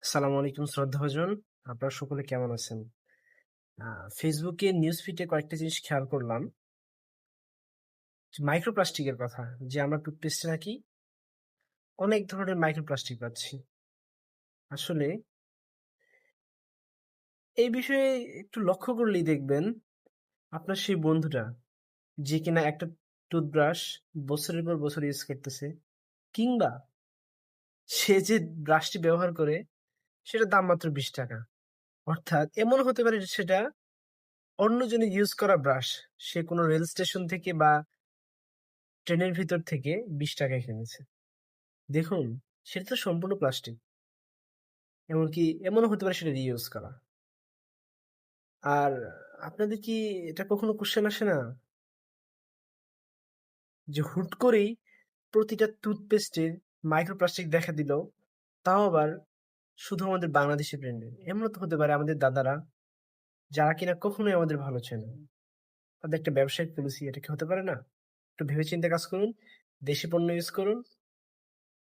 আসসালামু আলাইকুম শ্রদ্ধাভাজন। আপনারা সকলে কেমন আছেন? ফেসবুকে নিউজ ফিডে কয়েকটা জিনিস খেয়াল করলাম। মাইক্রোপ্লাস্টিকের কথা। যে আমরা টুথপেস্টে নাকি অনেক ধরনের মাইক্রোপ্লাস্টিক পাচ্ছি। আসলে এই বিষয়ে একটু লক্ষ্য করলেই দেখবেন আপনার সেই বন্ধুটা যে কিনা একটা টুথব্রাশ বছরের পর বছর ইউজ করতেছে, কিংবা সে যে ব্রাশটি ব্যবহার করে সেটার দাম মাত্র ৳20। অর্থাৎ এমন হতে পারে যে সেটা অন্যজনের ইউজ করা ব্রাশ। সে কোনো রেল স্টেশন থেকে বা ট্রেনের ভিতর থেকে ৳20 কিনেছে। দেখুন, সেটা তো সম্পূর্ণ প্লাস্টিক। এমনকি এমনও হতে পারে সেটা রিইউজ করা। আর আপনাদের কি এটা কখনো কোয়েশ্চেন আসে না? যে হুট করেই প্রতিটা টুথপেস্টে মাইক্রোপ্লাস্টিক দেখা দিল, তাও আবার শুধু আমাদের বাংলাদেশি ব্র্যান্ডের। এমনও তো হতে পারে আমাদের দাদারা, যারা কিনা কখনোই আমাদের ভালো চায় না। তাদের একটা ব্যবসায়িক পলিসি, এটা কি হতে পারে না? একটু ভেবেচিন্তে কাজ করুন। দেশি পণ্য ইউজ করুন।